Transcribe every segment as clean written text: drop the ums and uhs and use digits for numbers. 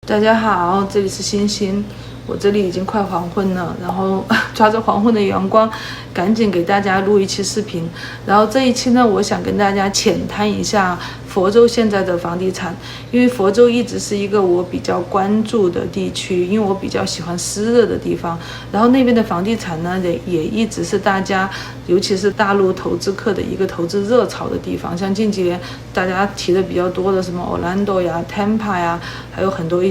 大家好，这里是星星。我这里已经快黄昏了，然后抓着黄昏的阳光，赶紧给大家录一期视频。然后这一期呢，我想跟大家浅谈一下佛州现在的房地产，因为佛州一直是一个我比较关注的地区，因为我比较喜欢湿热的地方。然后那边的房地产呢，也一直是大家，尤其是大陆投资客的一个投资热潮的地方。像近几年大家提的比较多的什么 Orlando 呀、Tampa 呀，还有很多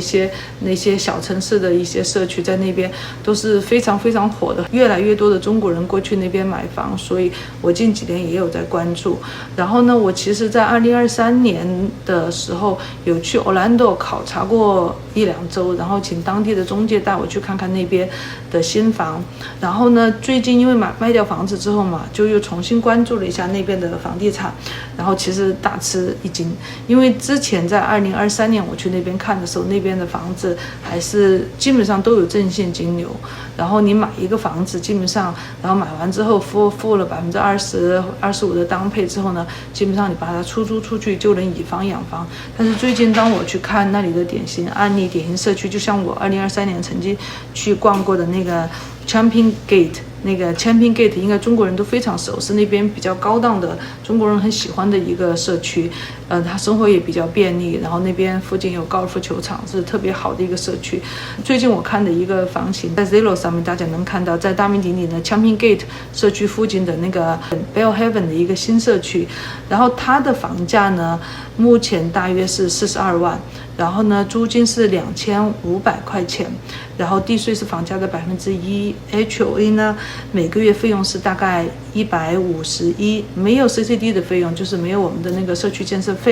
那些小城市的一些社区在那边都是非常非常火的，越来越多的中国人过去那边买房，所以我近几年也有在关注。然后呢，我其实在2023年的时候有去 Orlando 考察过1-2周，然后请当地的中介带我去看看那边的新房。然后呢，最近因为卖掉房子之后嘛，就又重新关注了一下那边的房地产，然后其实大吃一惊，因为之前在2023年我去那边看的时候，那边的房子还是基本上都有正现金流，然后你买一个房子基本上，然后买完之后付了20%、25%的当配之后呢，基本上你把它出租出去就能以房养房。但是最近当我去看那里的典型案例、典型社区，就像我2023年曾经去逛过的那个 Champion Gate， 那个 Champion Gate 应该中国人都非常熟，是那边比较高档的中国人很喜欢的一个社区。它生活也比较便利，然后那边附近有高尔夫球场，是特别好的一个社区。最近我看的一个房型，在 Zillow 上面大家能看到，在大名鼎鼎的 Champion Gate 社区附近的那个 Bellhaven 的一个新社区，然后它的房价呢，目前大约是42万，然后呢，租金是2500块钱，然后地税是房价的1%，HOA 呢每个月费用是大概151，没有 CCD 的费用，就是没有我们的那个社区建设费。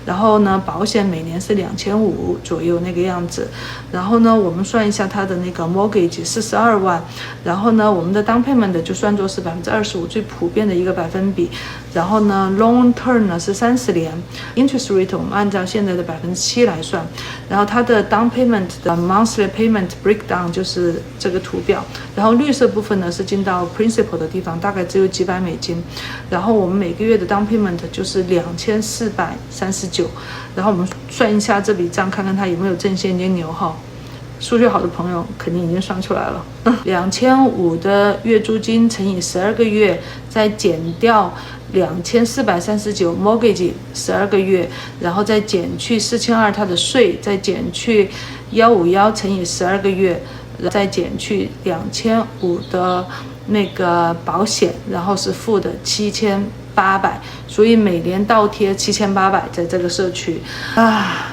然后呢，保险每年是2500左右那个样子。然后呢，我们算一下它的那个 mortgage 42万，然后呢，我们的down payment就算作是25%，最普遍的一个百分比。然后呢 ，long term 呢是30年 ，interest rate 我们按照现在的7%来算。然后它的 down payment 的 monthly payment breakdown 就是这个图表。然后绿色部分呢是进到 principal 的地方，大概只有几百美金。然后我们每个月的 down payment 就是2439。然后我们算一下这笔账，看看它有没有正现金流哈。数学好的朋友肯定已经算出来了。2500的月租金乘以12个月，再减掉2439 mortgage 12个月，然后再减去4200它的税，再减去151乘以12个月，再减去2500的那个保险，然后是付的7800，所以每年倒贴7800在这个社区啊。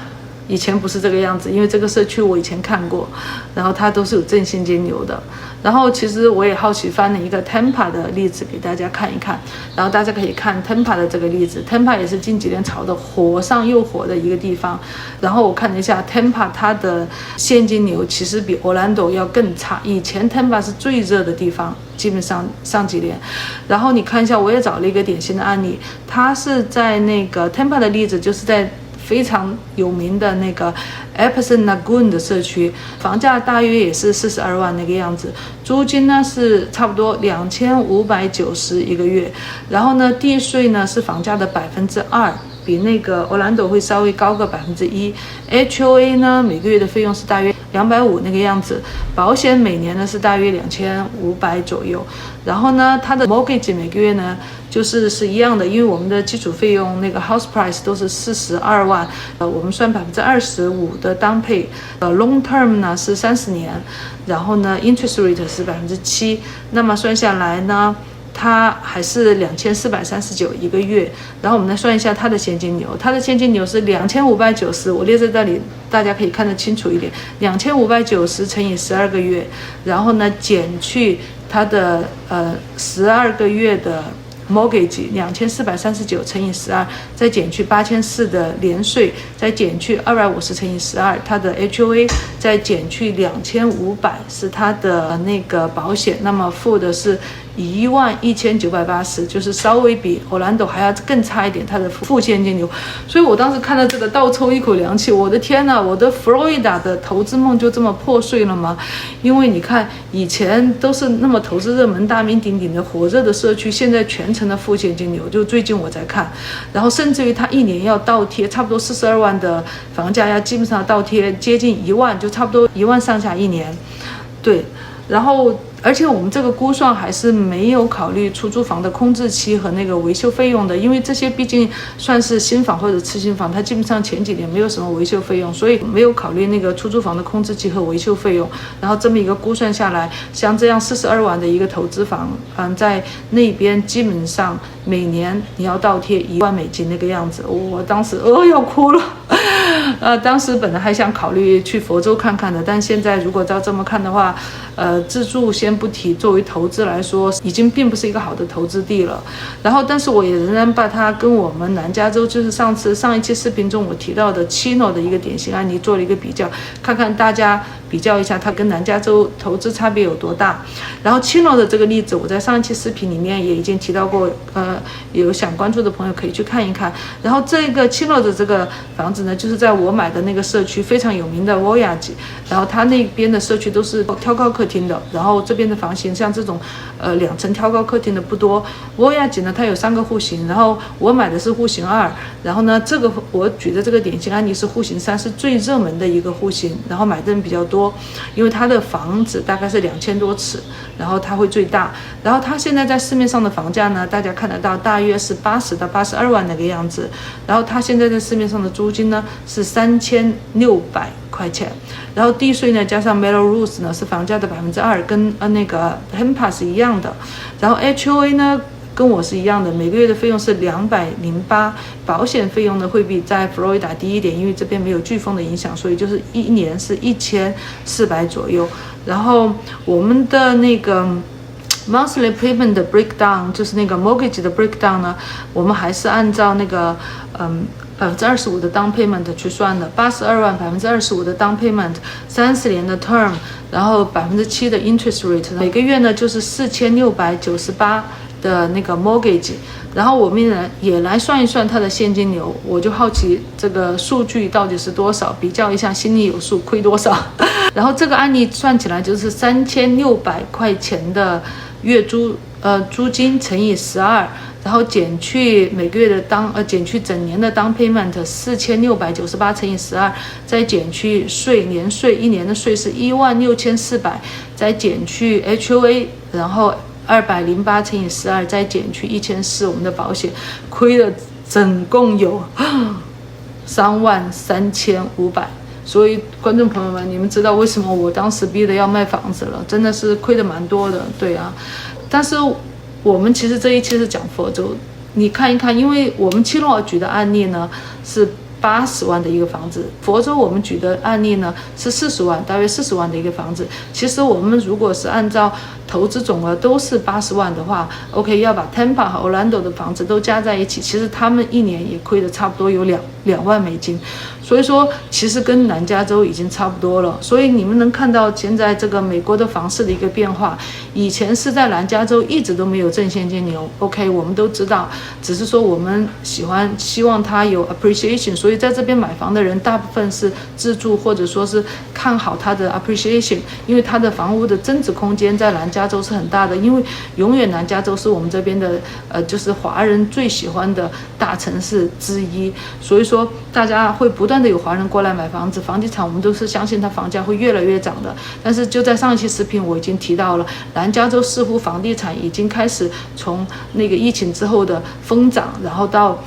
以前不是这个样子，因为这个社区我以前看过，然后它都是有正现金流的。然后其实我也好奇翻了一个 Tampa 的例子给大家看一看，然后大家可以看 Tampa 的这个例子。Tampa 也是近几年炒的火上又火的一个地方。然后我看了一下 Tampa 它的现金流其实比 Orlando 要更差，以前 Tampa 是最热的地方，基本上上几年。然后你看一下，我也找了一个典型的案例，它是在那个 Tampa 的例子，就是在非常有名的那个 Epsom Lagoon 的社区，房价大约也是42万那个样子，租金呢是差不多2590一个月，然后呢地税呢是房价的2%，比那个 Orlando 会稍微高个1%，HOA 呢每个月的费用是大约250那个样子，保险每年呢是大约2500左右，然后呢它的 mortgage 每个月呢是一样的，因为我们的基础费用那个 house price 都是42万，我们算25%的down pay，long term 呢是30年，然后呢 interest rate 是7%，那么算下来呢，它还是2439一个月。然后我们来算一下它的现金流，它的现金流是2590，我列在这里，大家可以看得清楚一点，2590乘以12个月，然后呢减去它的12个月的mortgage 2439乘以12，再减去8400的年税，再减去250乘以12，它的 HOA， 再减去2500是它的那个保险，那么付的是11980，就是稍微比 Orlando 还要更差一点，它的负现金流。所以我当时看到这个倒抽一口凉气，我的天哪，我的佛罗里达的投资梦就这么破碎了吗？因为你看以前都是那么投资热门、大名鼎鼎的火热的社区，现在全成了负现金流。就最近我在看，然后甚至于它一年要倒贴差不多42万的房价，要基本上倒贴接近1万，就差不多1万上下一年。对，然后而且我们这个估算还是没有考虑出租房的空置期和那个维修费用的，因为这些毕竟算是新房或者次新房，它基本上前几年没有什么维修费用，所以没有考虑那个出租房的空置期和维修费用。然后这么一个估算下来，像这样42万的一个投资房，在那边基本上每年你要倒贴1万美金那个样子，我当时要哭了。当时本来还想考虑去佛州看看的，但现在如果照这么看的话，自住先不提，作为投资来说，已经并不是一个好的投资地了。然后，但是我也仍然把它跟我们南加州，就是上一期视频中我提到的Chino的一个典型案例做了一个比较，看看大家比较一下它跟南加州投资差别有多大。然后Chino的这个例子，我在上一期视频里面也已经提到过，有想关注的朋友可以去看一看。然后这个Chino的这个房子呢，就是在我买的那个社区非常有名的 Voyage， 然后它那边的社区都是挑高客厅的，然后这边的房型像这种2层挑高客厅的不多。Voyage 呢，它有3个户型，然后我买的是户型2，然后呢这个我举的这个典型案例是户型3，是最热门的一个户型，然后买的人比较多，因为它的房子大概是2000多尺，然后它会最大。然后它现在在市面上的房价呢，大家看得到大约是80到82万那个样子，然后它现在在市面上的租金呢是3600块钱，然后地税呢加上 Melrose 呢是房价的2%，跟那个 Tampa 是一样的，然后 HOA 呢跟我是一样的，每个月的费用是208，保险费用呢会比在佛罗里达低一点，因为这边没有飓风的影响，所以就是一年是1400左右。然后我们的那个monthly payment 的 breakdown， 就是那个 mortgage 的 breakdown 呢，我们还是按照那个25%的 down payment 去算的，82万25%的 down payment，30年的 term， 然后7%的 interest rate， 每个月呢就是4698的那个 mortgage， 然后我们也来算一算它的现金流，我就好奇这个数据到底是多少，比较一下心里有数，亏多少。然后这个案例算起来就是3600块钱的月租金乘以12，然后减去每个月的减去整年的down payment4698乘以12，再减去税，年税一年的税是16400，再减去 HOA， 然后208乘以12，再减去1400，我们的保险亏了总共有33500。所以观众朋友们，你们知道为什么我当时逼得要卖房子了，真的是亏得蛮多的，对啊。但是我们其实这一期是讲佛州，你看一看，因为我们Chino举的案例呢是80万的一个房子，佛州我们举的案例呢是40万，大约40万的一个房子。其实我们如果是按照投资总额都是80万的话 ，OK， 要把 Tampa 和 Orlando 的房子都加在一起，其实他们一年也亏的差不多有2万美金。所以说，其实跟南加州已经差不多了。所以你们能看到现在这个美国的房市的一个变化，以前是在南加州一直都没有正现金流 ，OK， 我们都知道，只是说我们希望它有 appreciation， 所以在这边买房的人大部分是自住或者说是看好它的 appreciation， 因为它的房屋的增值空间在南加州是很大的，因为永远南加州是我们这边的就是华人最喜欢的大城市之一，所以说大家会不断的有华人过来买房子，房地产我们都是相信它房价会越来越涨的。但是就在上一期视频我已经提到了，南加州似乎房地产已经开始从那个疫情之后的疯涨，然后到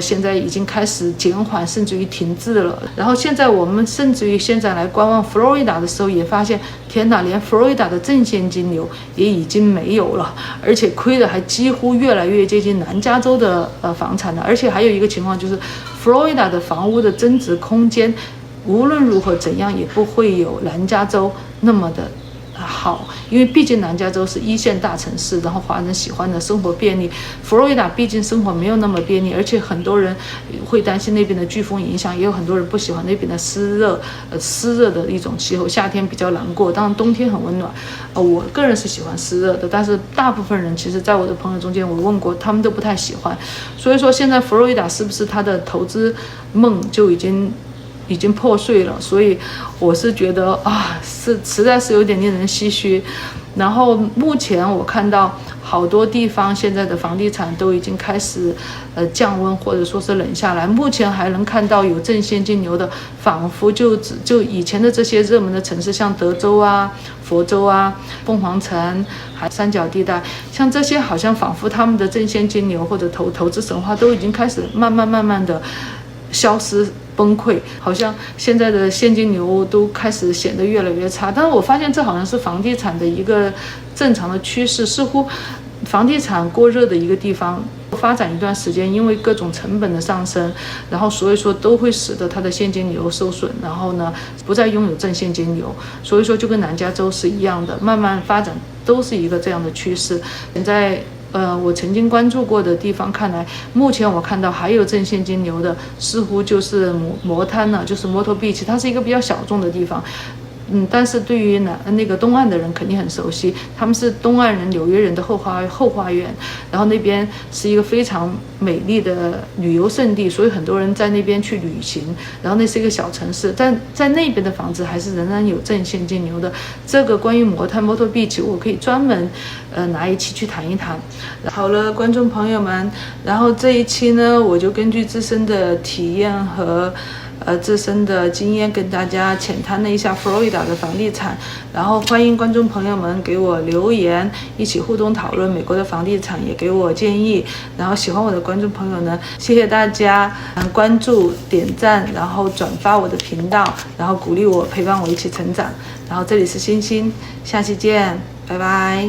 现在已经开始减缓，甚至于停滞了。然后现在我们甚至于现在来观望佛罗里达的时候，也发现天哪，连佛罗里达的正现金流也已经没有了，而且亏的还几乎越来越接近南加州的房产了。而且还有一个情况就是，佛罗里达的房屋的增值空间无论如何怎样也不会有南加州那么的好，因为毕竟南加州是一线大城市，然后华人喜欢的生活便利。佛罗里达毕竟生活没有那么便利，而且很多人会担心那边的飓风影响，也有很多人不喜欢那边的湿热的一种气候，夏天比较难过，当然冬天很温暖。我个人是喜欢湿热的，但是大部分人其实在我的朋友中间，我问过，他们都不太喜欢。所以说现在佛罗里达是不是他的投资梦就已经破碎了？所以我是觉得实在是有点令人唏嘘。然后目前我看到好多地方现在的房地产都已经开始降温，或者说是冷下来。目前还能看到有正现金流的，仿佛就以前的这些热门的城市，像德州啊、佛州啊、凤凰城，还三角地带，像这些好像仿佛他们的正现金流或者投资神话都已经开始慢慢的消失崩溃，好像现在的现金流都开始显得越来越差。但是我发现这好像是房地产的一个正常的趋势，似乎房地产过热的一个地方发展一段时间，因为各种成本的上升，然后所以说都会使得它的现金流受损，然后呢不再拥有正现金流，所以说就跟南加州是一样的，慢慢发展都是一个这样的趋势。现在我曾经关注过的地方看来，目前我看到还有正现金流的，似乎就是摩滩了，就是 Myrtle Beach， 它是一个比较小众的地方。但是对于那个东岸的人肯定很熟悉，他们是东岸人、纽约人的后花园，然后那边是一个非常美丽的旅游胜地，所以很多人在那边去旅行。然后那是一个小城市，但在那边的房子还是仍然有正现金流的。这个关于摩滩 Myrtle Beach， 我可以专门拿一期去谈一谈。好了，观众朋友们，然后这一期呢，我就根据自身的体验和自身的经验跟大家浅谈了一下佛罗里达的房地产，然后欢迎观众朋友们给我留言，一起互动讨论美国的房地产，也给我建议。然后喜欢我的观众朋友呢，谢谢大家关注、点赞，然后转发我的频道，然后鼓励我、陪伴我一起成长。然后这里是星星，下期见，拜拜。